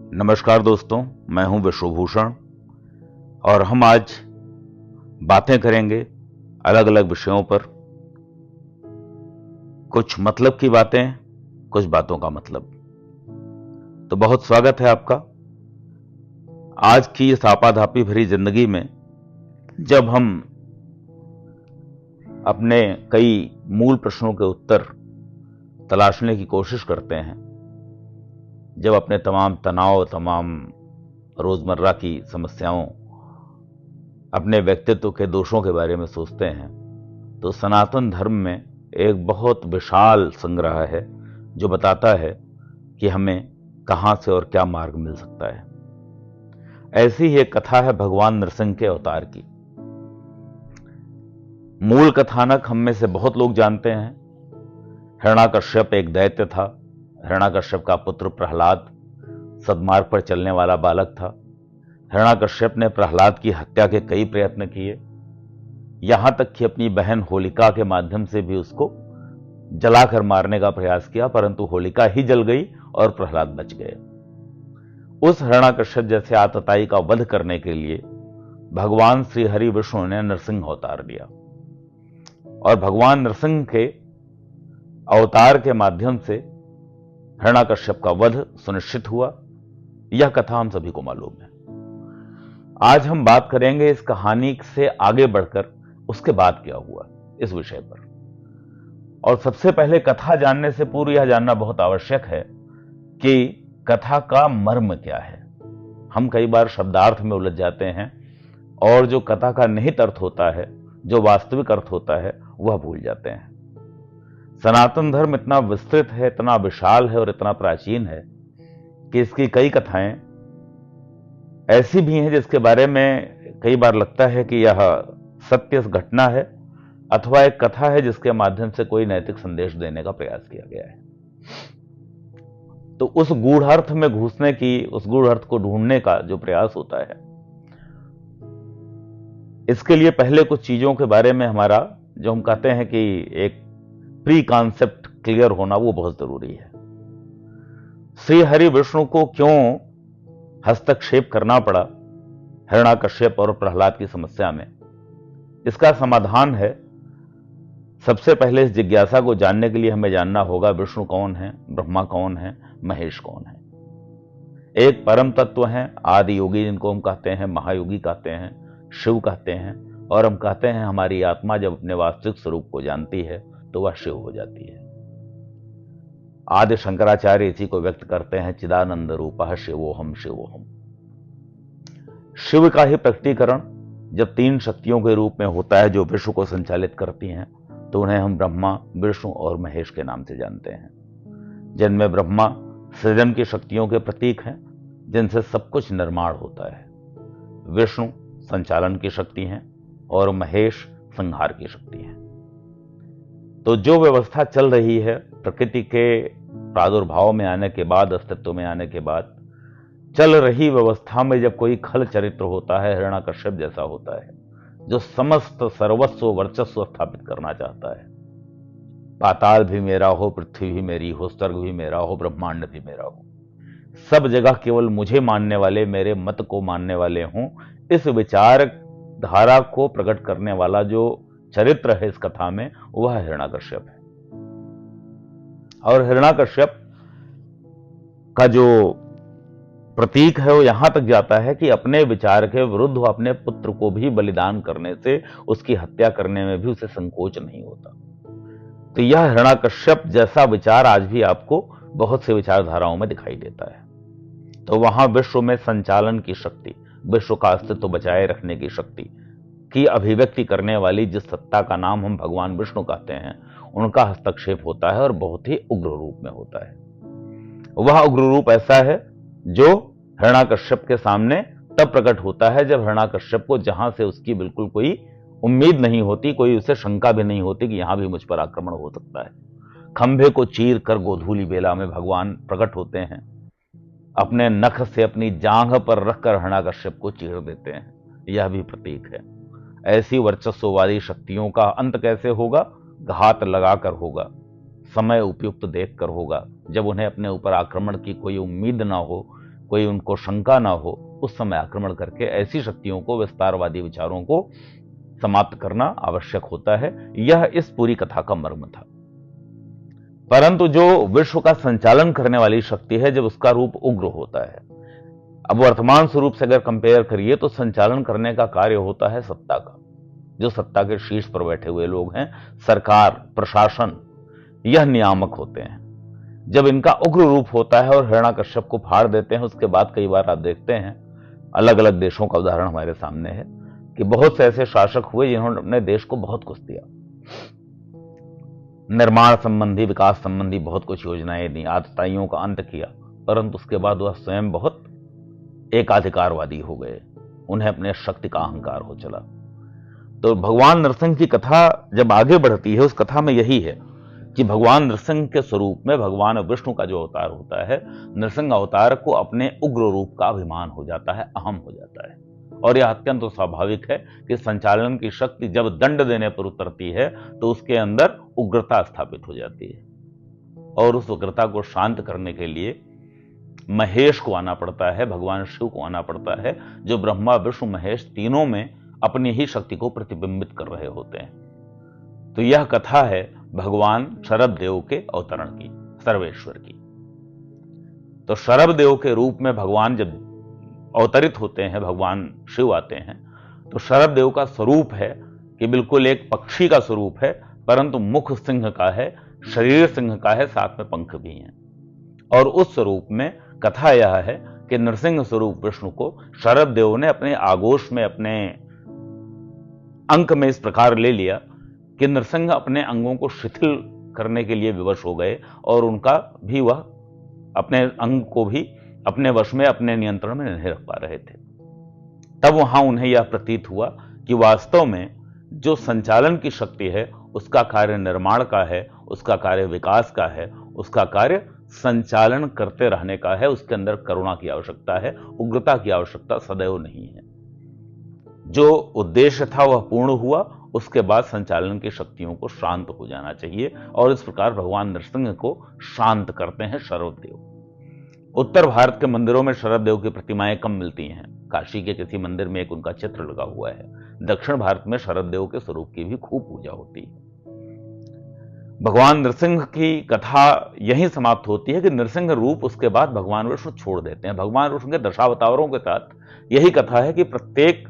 नमस्कार दोस्तों, मैं हूं विश्वभूषण और हम आज बातें करेंगे अलग अलग विषयों पर। कुछ मतलब की बातें, कुछ बातों का मतलब। तो बहुत स्वागत है आपका। आज की इस आपाधापी भरी जिंदगी में जब हम अपने कई मूल प्रश्नों के उत्तर तलाशने की कोशिश करते हैं, जब अपने तमाम तनाव, तमाम रोजमर्रा की समस्याओं, अपने व्यक्तित्व के दोषों के बारे में सोचते हैं, तो सनातन धर्म में एक बहुत विशाल संग्रह है जो बताता है कि हमें कहां से और क्या मार्ग मिल सकता है। ऐसी ही एक कथा है भगवान नरसिंह के अवतार की। मूल कथानक हम में से बहुत लोग जानते हैं। हिरण्याकश्यप एक दैत्य था। हिरण्याकश्यप का पुत्र प्रहलाद सद्मार्ग पर चलने वाला बालक था। हिरण्याकश्यप ने प्रहलाद की हत्या के कई प्रयत्न किए, यहां तक कि अपनी बहन होलिका के माध्यम से भी उसको जलाकर मारने का प्रयास किया, परंतु होलिका ही जल गई और प्रहलाद बच गए। उस हिरण्याकश्यप जैसे आतताई का वध करने के लिए भगवान श्री हरि विष्णु ने नरसिंह अवतार लिया और भगवान नरसिंह के अवतार के माध्यम से हिरण्याकश्यप का वध सुनिश्चित हुआ। यह कथा हम सभी को मालूम है। आज हम बात करेंगे इस कहानी से आगे बढ़कर उसके बाद क्या हुआ इस विषय पर। और सबसे पहले कथा जानने से पूर्व यह जानना बहुत आवश्यक है कि कथा का मर्म क्या है। हम कई बार शब्दार्थ में उलझ जाते हैं और जो कथा का निहित अर्थ होता है, जो वास्तविक अर्थ होता है, वह भूल जाते हैं। सनातन धर्म इतना विस्तृत है, इतना विशाल है और इतना प्राचीन है कि इसकी कई कथाएं ऐसी भी हैं जिसके बारे में कई बार लगता है कि यह सत्य घटना है अथवा एक कथा है जिसके माध्यम से कोई नैतिक संदेश देने का प्रयास किया गया है। तो उस गूढ़ार्थ में घुसने की, उस गूढ़ार्थ को ढूंढने का जो प्रयास होता है, इसके लिए पहले कुछ चीजों के बारे में हमारा, जो हम कहते हैं कि एक प्री कॉन्सेप्ट क्लियर होना, वो बहुत जरूरी है। श्री हरि विष्णु को क्यों हस्तक्षेप करना पड़ा हिरण्याकश्यप और प्रहलाद की समस्या में, इसका समाधान है, सबसे पहले इस जिज्ञासा को जानने के लिए हमें जानना होगा विष्णु कौन है, ब्रह्मा कौन है, महेश कौन है। एक परम तत्व है, आदि योगी, जिनको हम कहते हैं, महायोगी कहते हैं, शिव कहते हैं, और हम कहते हैं हमारी आत्मा जब अपने वास्तविक स्वरूप को जानती है तो वह शिव हो जाती है। आदि शंकराचार्य इसी को व्यक्त करते हैं, चिदानंद रूपः शिवोहम शिवोहम। शिव का ही प्रकटीकरण जब तीन शक्तियों के रूप में होता है जो विश्व को संचालित करती हैं, तो उन्हें हम ब्रह्मा, विष्णु और महेश के नाम से जानते हैं। जिनमें ब्रह्मा सृजन की शक्तियों के प्रतीक हैं, जिनसे सब कुछ निर्माण होता है। विष्णु संचालन की शक्ति हैं और महेश संहार की शक्ति हैं। तो जो व्यवस्था चल रही है प्रकृति के प्रादुर्भाव में आने के बाद, अस्तित्व में आने के बाद, चल रही व्यवस्था में जब कोई खल चरित्र होता है, हिरण्याकश्यप जैसा होता है, जो समस्त सर्वस्व वर्चस्व स्थापित करना चाहता है, पाताल भी मेरा हो, पृथ्वी भी मेरी हो, स्वर्ग भी मेरा हो, ब्रह्मांड भी मेरा हो, सब जगह केवल मुझे मानने वाले, मेरे मत को मानने वाले हों, इस विचार धारा को प्रकट करने वाला जो चरित्र है इस कथा में, वह हिरण्याकश्यप है। और हिरण्याकश्यप का जो प्रतीक है वो यहां तक जाता है कि अपने विचार के विरुद्ध अपने पुत्र को भी बलिदान करने से, उसकी हत्या करने में भी उसे संकोच नहीं होता। तो यह हिरण्याकश्यप जैसा विचार आज भी आपको बहुत से विचारधाराओं में दिखाई देता है। तो वहां विश्व में संचालन की शक्ति, विश्व का अस्तित्व बचाए रखने की शक्ति की अभिव्यक्ति करने वाली जिस सत्ता का नाम हम भगवान विष्णु कहते हैं, उनका हस्तक्षेप होता है और बहुत ही उग्र रूप में होता है। वह उग्र रूप ऐसा है जो हिरण्याकश्यप के सामने तब प्रकट होता है जब हिरण्याकश्यप को, जहां से उसकी बिल्कुल कोई उम्मीद नहीं होती, कोई उसे शंका भी नहीं होती कि यहां भी मुझ पर आक्रमण हो सकता है, खंभे को चीर कर गोधूली बेला में भगवान प्रकट होते हैं, अपने नख से अपनी जांघ पर रखकर हिरण्याकश्यप को चीर देते हैं। यह भी प्रतीक है। ऐसी वर्चस्ववादी शक्तियों का अंत कैसे होगा? घात लगाकर होगा, समय उपयुक्त देखकर होगा, जब उन्हें अपने ऊपर आक्रमण की कोई उम्मीद ना हो, कोई उनको शंका ना हो, उस समय आक्रमण करके ऐसी शक्तियों को, विस्तारवादी विचारों को समाप्त करना आवश्यक होता है। यह इस पूरी कथा का मर्म था। परंतु जो विश्व का संचालन करने वाली शक्ति है, जब उसका रूप उग्र होता है, अब वर्तमान स्वरूप से अगर कंपेयर करिए तो संचालन करने का कार्य होता है सत्ता का। जो सत्ता के शीर्ष पर बैठे हुए लोग हैं, सरकार, प्रशासन, यह नियामक होते हैं। जब इनका उग्र रूप होता है और हिरण्यकश्यप को फाड़ देते हैं, उसके बाद कई बार आप देखते हैं, अलग अलग देशों का उदाहरण हमारे सामने है कि बहुत से ऐसे शासक हुए जिन्होंने अपने देश को बहुत कुछ दिया, निर्माण संबंधी, विकास संबंधी बहुत कुछ योजनाएं दी, आतताइयों का अंत किया, परंतु उसके बाद वह स्वयं बहुत एकाधिकारवादी हो गए, उन्हें अपने शक्ति का अहंकार हो चला। तो भगवान नरसिंह की कथा जब आगे बढ़ती है, उस कथा में यही है कि भगवान नरसिंह के स्वरूप में भगवान विष्णु का जो अवतार होता है, नरसिंह अवतार को अपने उग्र रूप का अभिमान हो जाता है, अहम हो जाता है। और यह अत्यंत स्वाभाविक है कि संचालन की शक्ति जब दंड देने पर उतरती है तो उसके अंदर उग्रता स्थापित हो जाती है, और उस उग्रता को शांत करने के लिए महेश को आना पड़ता है, भगवान शिव को आना पड़ता है, जो ब्रह्मा, विष्णु, महेश तीनों में अपनी ही शक्ति को प्रतिबिंबित कर रहे होते हैं। तो यह कथा है भगवान शरभदेव के अवतरण की, सर्वेश्वर की। तो शरभदेव के रूप में भगवान जब अवतरित होते हैं, भगवान शिव आते हैं, तो शरभदेव का स्वरूप है कि बिल्कुल एक पक्षी का स्वरूप है, परंतु मुख सिंह का है, शरीर सिंह का है, साथ में पंख भी हैं। और उस स्वरूप में कथा यह है कि नरसिंह स्वरूप विष्णु को शरभदेव ने अपने आगोश में, अपने अंक में इस प्रकार ले लिया कि नरसिंह अपने अंगों को शिथिल करने के लिए विवश हो गए, और उनका भी वह अपने अंग को भी अपने वश में, अपने नियंत्रण में नहीं रख पा रहे थे। तब वहां उन्हें यह प्रतीत हुआ कि वास्तव में जो संचालन की शक्ति है, उसका कार्य निर्माण का है, उसका कार्य विकास का है, उसका कार्य संचालन करते रहने का है। उसके अंदर करुणा की आवश्यकता है, उग्रता की आवश्यकता सदैव नहीं है। जो उद्देश्य था वह पूर्ण हुआ, उसके बाद संचालन की शक्तियों को शांत हो जाना चाहिए, और इस प्रकार भगवान नरसिंह को शांत करते हैं शरभदेव। उत्तर भारत के मंदिरों में शरभदेव की प्रतिमाएं कम मिलती हैं, काशी के किसी मंदिर में एक उनका चित्र लगा हुआ है। दक्षिण भारत में शरभदेव के स्वरूप की भी खूब पूजा होती है। भगवान नरसिंह की कथा यहीं समाप्त होती है कि नरसिंह रूप उसके बाद भगवान विष्णु छोड़ देते हैं। भगवान विष्णु के दशावतारों के साथ यही कथा है कि प्रत्येक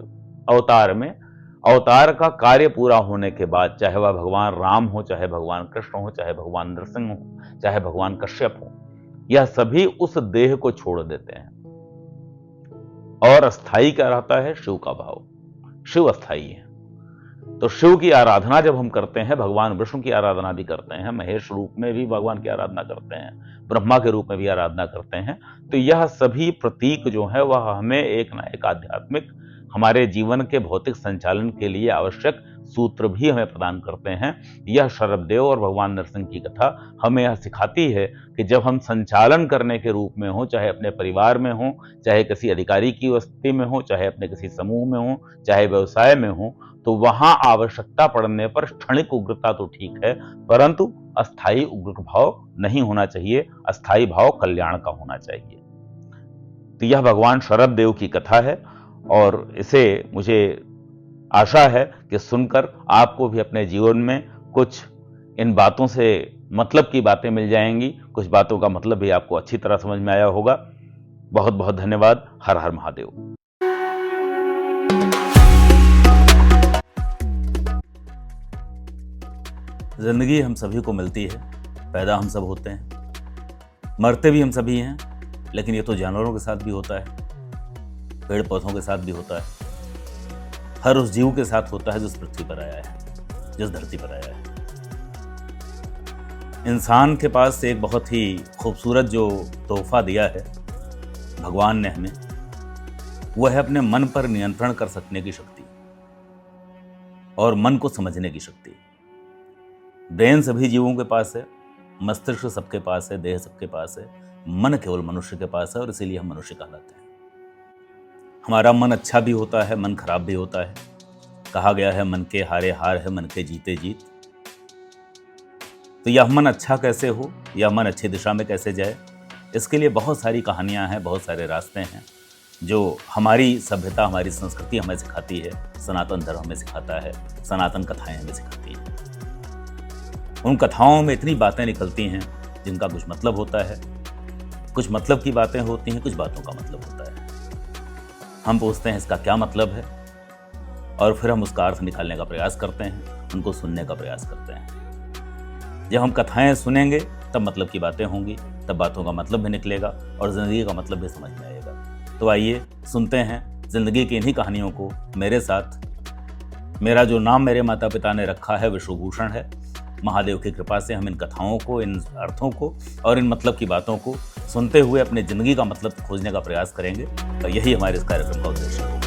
अवतार में अवतार का कार्य पूरा होने के बाद, चाहे वह भगवान राम हो, चाहे भगवान कृष्ण हो, चाहे भगवान नरसिंह हो, चाहे भगवान कश्यप हो, यह सभी उस देह को छोड़ देते हैं। और अस्थाई क्या रहता है? शिव का भाव। शिव अस्थाई है। तो शिव की आराधना जब हम करते हैं, भगवान विष्णु की आराधना भी करते हैं, महेश रूप में भी भगवान की आराधना करते हैं, ब्रह्मा के रूप में भी आराधना करते हैं, तो यह सभी प्रतीक जो है वह हमें एक ना एक आध्यात्मिक, हमारे जीवन के भौतिक संचालन के लिए आवश्यक सूत्र भी हमें प्रदान करते हैं। यह शरभदेव और भगवान नरसिंह की कथा हमें यह सिखाती है कि जब हम संचालन करने के रूप में हो, चाहे अपने परिवार में हो, चाहे किसी अधिकारी की वस्ती में हो, चाहे अपने किसी समूह में हो, चाहे व्यवसाय में हो, तो वहां आवश्यकता पड़ने पर क्षणिक उग्रता तो ठीक है, परंतु अस्थायी उग्र भाव नहीं होना चाहिए। अस्थायी भाव कल्याण का होना चाहिए। तो यह भगवान शरभदेव की कथा है, और इसे मुझे आशा है कि सुनकर आपको भी अपने जीवन में कुछ इन बातों से मतलब की बातें मिल जाएंगी, कुछ बातों का मतलब भी आपको अच्छी तरह समझ में आया होगा। बहुत बहुत धन्यवाद। हर हर महादेव। जिंदगी हम सभी को मिलती है, पैदा हम सब होते हैं, मरते भी हम सभी हैं, लेकिन ये तो जानवरों के साथ भी होता है, पेड़ पौधों के साथ भी होता है, हर उस जीव के साथ होता है जो इस पृथ्वी पर आया है, जिस धरती पर आया है। इंसान के पास एक बहुत ही खूबसूरत जो तोहफा दिया है भगवान ने हमें, वह है अपने मन पर नियंत्रण कर सकने की शक्ति और मन को समझने की शक्ति। ब्रेन सभी जीवों के पास है, मस्तिष्क सबके पास है, देह सबके पास है, मन केवल मनुष्य के पास है, और इसीलिए हम मनुष्य कहलाते हैं। हमारा मन अच्छा भी होता है, मन खराब भी होता है। कहा गया है मन के हारे हार है, मन के जीते जीत। तो यह मन अच्छा कैसे हो, यह मन अच्छी दिशा में कैसे जाए, इसके लिए बहुत सारी कहानियाँ हैं, बहुत सारे रास्ते हैं जो हमारी सभ्यता, हमारी संस्कृति हमें सिखाती है, सनातन धर्म हमें सिखाता है, सनातन कथाएं हमें सिखाती हैं। उन कथाओं में इतनी बातें निकलती हैं जिनका कुछ मतलब होता है, कुछ मतलब की बातें होती हैं, कुछ बातों का मतलब होता है। हम पूछते हैं इसका क्या मतलब है, और फिर हम उसका अर्थ निकालने का प्रयास करते हैं, उनको सुनने का प्रयास करते हैं। जब हम कथाएं सुनेंगे तब मतलब की बातें होंगी, तब बातों का मतलब भी निकलेगा और ज़िंदगी का मतलब भी समझ में आएगा। तो आइए सुनते हैं ज़िंदगी की इन्हीं कहानियों को मेरे साथ। मेरा जो नाम मेरे माता पिता ने रखा है विश्वभूषण है। महादेव की कृपा से हम इन कथाओं को, इन अर्थों को और इन मतलब की बातों को सुनते हुए अपने ज़िंदगी का मतलब खोजने का प्रयास करेंगे। तो यही हमारे इस कार्यक्रम का उद्देश्य है।